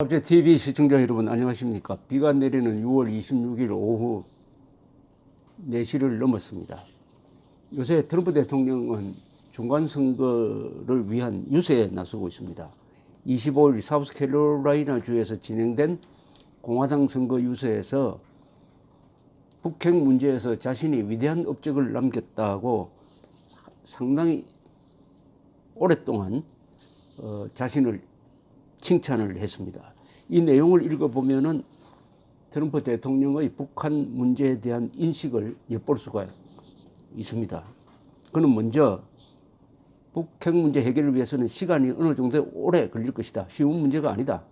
갑재 TV 시청자 여러분 안녕하십니까? 비가 내리는 6월 26일 오후 4시를 넘었습니다. 요새 트럼프 대통령은 중간선거를 위한 유세에 나서고 있습니다. 25일 사우스캐롤라이나 주에서 진행된 공화당 선거 유세에서 북핵 문제에서 자신이 위대한 업적을 남겼다고 상당히 오랫동안 자신을 칭찬을 했습니다. 이 내용을 읽어보면은 트럼프 대통령의 북한 문제에 대한 인식을 엿볼 수가 있습니다. 그는 먼저 북핵 문제 해결을 위해서는 시간이 어느 정도 오래 걸릴 것이다. 쉬운 문제가 아니다.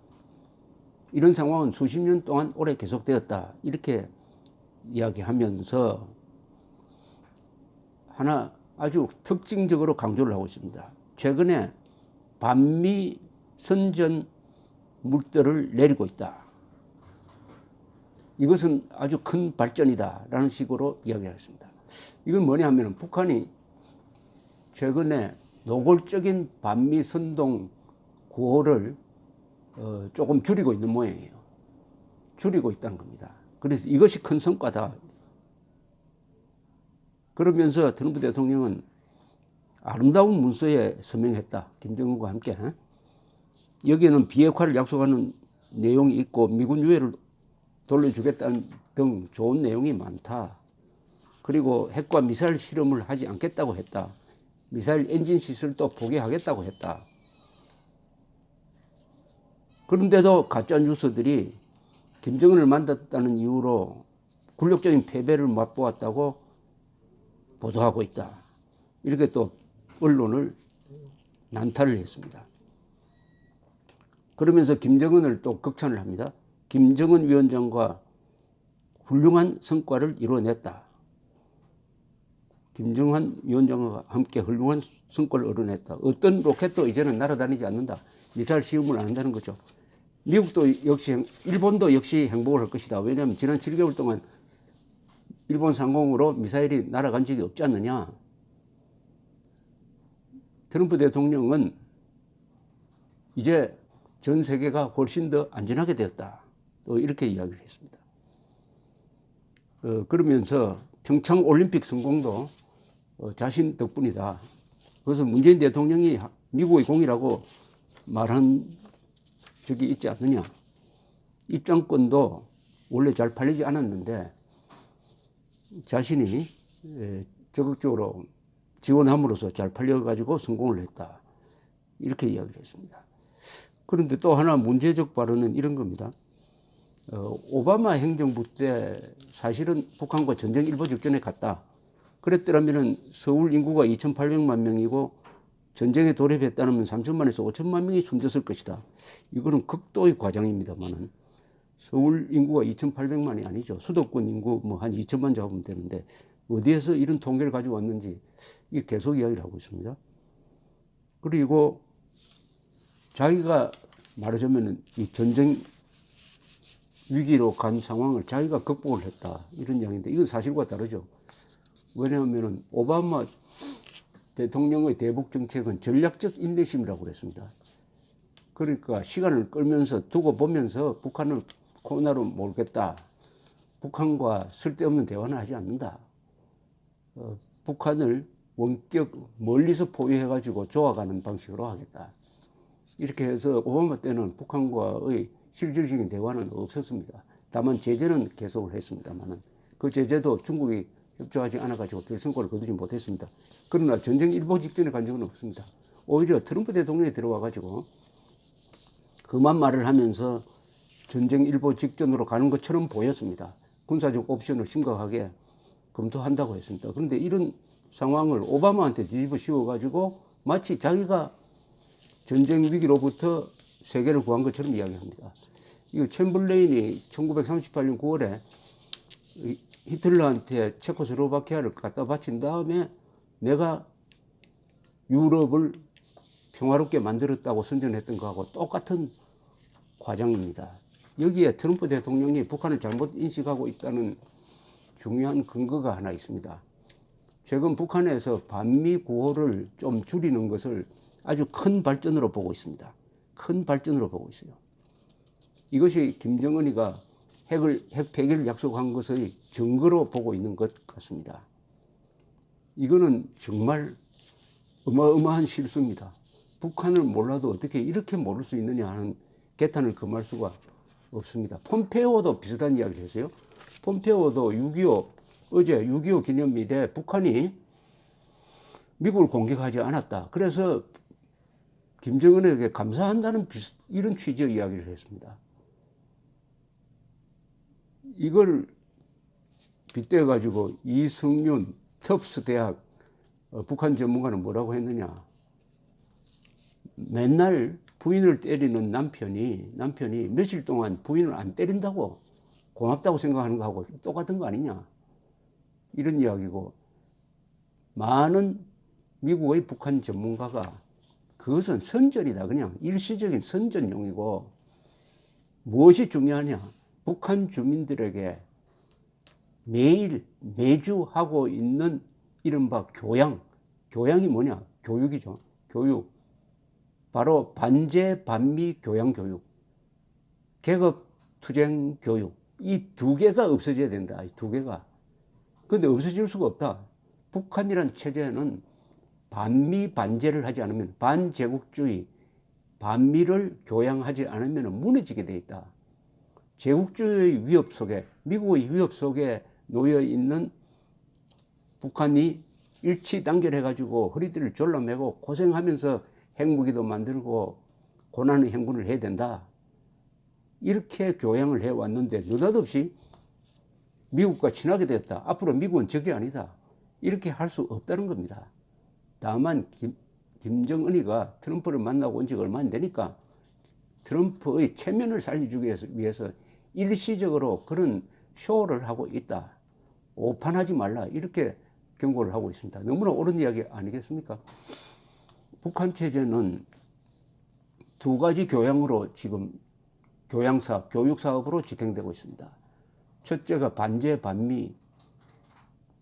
이런 상황은 수십 년 동안 오래 계속되었다. 이렇게 이야기하면서 하나 아주 특징적으로 강조를 하고 있습니다. 최근에 반미 선전 물결을 내리고 있다. 이것은 아주 큰 발전이다라는 식으로 이야기했습니다. 이건 뭐냐 하면 북한이 최근에 노골적인 반미 선동 구호를 조금 줄이고 있는 모양이에요. 줄이고 있다는 겁니다. 그래서 이것이 큰 성과다. 그러면서 트럼프 대통령은 아름다운 문서에 서명했다. 김정은과 함께. 여기에는 비핵화를 약속하는 내용이 있고 미군 유해를 돌려주겠다는 등 좋은 내용이 많다. 그리고 핵과 미사일 실험을 하지 않겠다고 했다. 미사일 엔진 시설도 포기하겠다고 했다. 그런데도 가짜 뉴스들이 김정은을 만났다는 이유로 굴욕적인 패배를 맛보았다고 보도하고 있다. 이렇게 또 언론을 난타를 했습니다. 그러면서 김정은을 또 극찬을 합니다. 김정은 위원장과 훌륭한 성과를 이뤄냈다. 김정은 위원장과 함께 훌륭한 성과를 이뤄냈다. 어떤 로켓도 이제는 날아다니지 않는다. 미사일 시험을 안 한다는 거죠. 미국도 역시, 일본도 역시 행복을 할 것이다. 왜냐하면 지난 7개월 동안 일본 상공으로 미사일이 날아간 적이 없지 않느냐. 트럼프 대통령은 이제 전 세계가 훨씬 더 안전하게 되었다. 또 이렇게 이야기를 했습니다. 그러면서 평창 올림픽 성공도 자신 덕분이다. 그래서 문재인 대통령이 미국의 공이라고 말한 적이 있지 않느냐. 입장권도 원래 잘 팔리지 않았는데 자신이 적극적으로 지원함으로써 잘 팔려가지고 성공을 했다. 이렇게 이야기를 했습니다. 그런데 또 하나 문제적 발언은 이런 겁니다. 오바마 행정부 때 사실은 북한과 전쟁 일보 직전에 갔다. 그랬더라면 서울 인구가 2,800만 명이고 전쟁에 돌입했다면 3천만에서 5천만 명이 숨졌을 것이다. 이거는 극도의 과장입니다만은 서울 인구가 2,800만이 아니죠. 수도권 인구 뭐 한 2천만 잡으면 되는데 어디에서 이런 통계를 가지고 왔는지 이게 계속 이야기를 하고 있습니다. 그리고 자기가 말하자면 이 전쟁 위기로 간 상황을 자기가 극복을 했다. 이런 이야기인데 이건 사실과 다르죠. 왜냐하면 오바마 대통령의 대북 정책은 전략적 인내심이라고 그랬습니다. 그러니까 시간을 끌면서 두고 보면서 북한을 코너로 몰겠다. 북한과 쓸데없는 대화는 하지 않는다. 북한을 원격 멀리서 포위해가지고 조아가는 방식으로 하겠다. 이렇게 해서 오바마 때는 북한과의 실질적인 대화는 없었습니다. 다만 제재는 계속을 했습니다만은 그 제재도 중국이 협조하지 않아가지고 별 성과를 거두지 못했습니다. 그러나 전쟁 일보 직전에 간 적은 없습니다. 오히려 트럼프 대통령이 들어와가지고 그만 말을 하면서 전쟁 일보 직전으로 가는 것처럼 보였습니다. 군사적 옵션을 심각하게 검토한다고 했습니다. 그런데 이런 상황을 오바마한테 뒤집어 씌워가지고 마치 자기가 전쟁 위기로부터 세계를 구한 것처럼 이야기합니다. 이거 챔벌레인이 1938년 9월에 히틀러한테 체코슬로바키아를 갖다 바친 다음에 내가 유럽을 평화롭게 만들었다고 선전했던 거하고 똑같은 과정입니다. 여기에 트럼프 대통령이 북한을 잘못 인식하고 있다는 중요한 근거가 하나 있습니다. 최근 북한에서 반미 구호를 좀 줄이는 것을 아주 큰 발전으로 보고 있습니다. 큰 발전으로 보고 있어요. 이것이 김정은이가 핵 폐기를 약속한 것의 증거로 보고 있는 것 같습니다. 이거는 정말 어마어마한 실수입니다. 북한을 몰라도 어떻게 이렇게 모를 수 있느냐 하는 개탄을 금할 수가 없습니다. 폼페오도 비슷한 이야기를 했어요. 폼페오도 6.25 어제 6.25 기념일에 북한이 미국을 공격하지 않았다. 그래서 김정은에게 감사한다는 이런 취지의 이야기를 했습니다. 이걸 빗대어 가지고 이승윤 텁스 대학 북한 전문가는 뭐라고 했느냐. 맨날 부인을 때리는 남편이 며칠 동안 부인을 안 때린다고 고맙다고 생각하는 거하고 똑같은 거 아니냐. 이런 이야기고, 많은 미국의 북한 전문가가 그것은 선전이다. 그냥 일시적인 선전용이고, 무엇이 중요하냐. 북한 주민들에게 매주 하고 있는 이른바 교양이 뭐냐. 교육이죠. 교육. 바로 반제, 반미 교양 교육, 계급 투쟁 교육, 이 두 개가 없어져야 된다. 이 두 개가. 그런데 없어질 수가 없다. 북한이란 체제는 반미 반제를 하지 않으면, 반제국주의, 반미를 교양하지 않으면 무너지게 돼 있다. 제국주의의 위협 속에, 미국의 위협 속에 놓여 있는 북한이 일치 단결해가지고 허리띠를 졸라매고 고생하면서 핵무기도 만들고 고난의 행군을 해야 된다. 이렇게 교양을 해왔는데 느닷없이 미국과 친하게 됐다. 앞으로 미국은 적이 아니다. 이렇게 할 수 없다는 겁니다. 다만 김정은이가 트럼프를 만나고 온 지가 얼마 안 되니까 트럼프의 체면을 살려주기 위해서 일시적으로 그런 쇼를 하고 있다. 오판하지 말라. 이렇게 경고를 하고 있습니다. 너무나 옳은 이야기 아니겠습니까? 북한 체제는 두 가지 교양으로 지금 교양사업, 교육사업으로 지탱되고 있습니다. 첫째가 반제, 반미,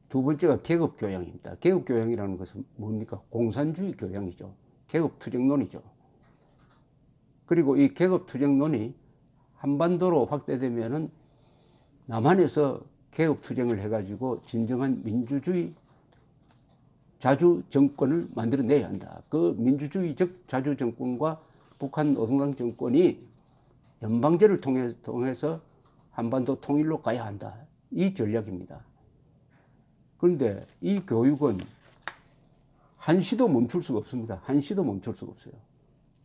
두 번째가 계급교양입니다. 계급교양이라는 것은 뭡니까? 공산주의 교양이죠. 계급투쟁론이죠. 그리고 이 계급투쟁론이 한반도로 확대되면은 남한에서 계급투쟁을 해가지고 진정한 민주주의 자주 정권을 만들어내야 한다. 그 민주주의적 자주 정권과 북한 노동당 정권이 연방제를 통해서 한반도 통일로 가야 한다. 이 전략입니다. 그런데 이 교육은 한시도 멈출 수가 없습니다. 한시도 멈출 수가 없어요.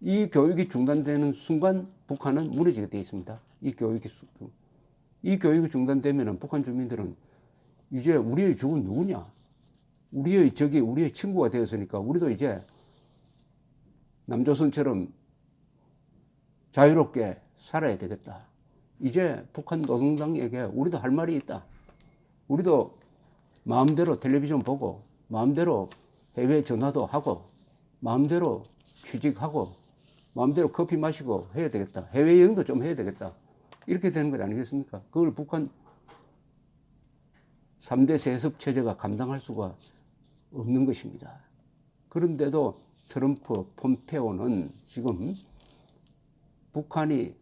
이 교육이 중단되는 순간 북한은 무너지게 되어 있습니다. 이 교육이 중단되면 북한 주민들은 이제 우리의 적은 누구냐? 우리의 적이 우리의 친구가 되었으니까 우리도 이제 남조선처럼 자유롭게 살아야 되겠다. 이제 북한 노동당에게 우리도 할 말이 있다. 우리도 마음대로 텔레비전 보고, 마음대로 해외 전화도 하고, 마음대로 취직하고, 마음대로 커피 마시고 해야 되겠다. 해외여행도 좀 해야 되겠다. 이렇게 되는 것 아니겠습니까? 그걸 북한 3대 세습 체제가 감당할 수가 없는 것입니다. 그런데도 트럼프, 폼페오는 지금 북한이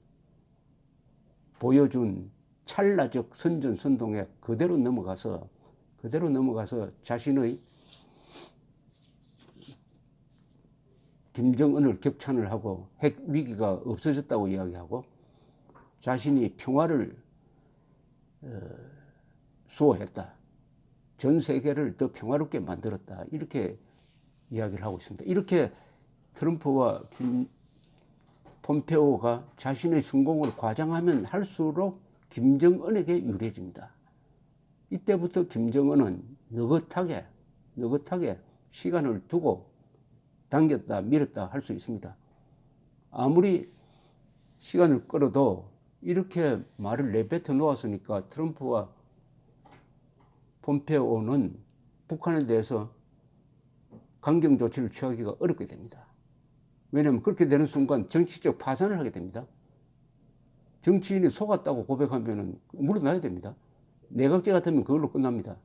보여준 찰나적 선전선동에 그대로 넘어가서 자신의 김정은을 격찬을 하고 핵 위기가 없어졌다고 이야기하고 자신이 평화를 수호했다. 전 세계를 더 평화롭게 만들었다. 이렇게 이야기를 하고 있습니다. 이렇게 트럼프와 폼페오가 자신의 성공을 과장하면 할수록 김정은에게 유리해집니다. 이때부터 김정은은 느긋하게 시간을 두고 당겼다 밀었다 할 수 있습니다. 아무리 시간을 끌어도 이렇게 말을 내뱉어 놓았으니까 트럼프와 폼페오는 북한에 대해서 강경 조치를 취하기가 어렵게 됩니다. 왜냐하면 그렇게 되는 순간 정치적 파산을 하게 됩니다. 정치인이 속았다고 고백하면 물러나야 됩니다. 내각제 같으면 그걸로 끝납니다.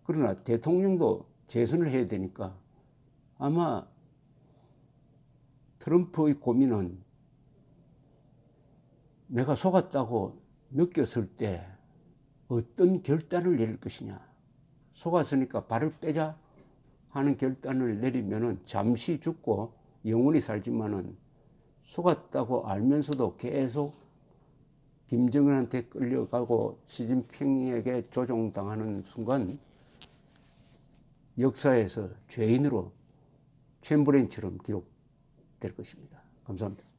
그러나 대통령도 재선을 해야 되니까 아마 트럼프의 고민은 내가 속았다고 느꼈을 때 어떤 결단을 내릴 것이냐. 속았으니까 발을 빼자 하는 결단을 내리면은 잠시 죽고 영원히 살지만은 속았다고 알면서도 계속 김정은한테 끌려가고 시진핑에게 조종당하는 순간 역사에서 죄인으로 챔버레인처럼 기록될 것입니다. 감사합니다.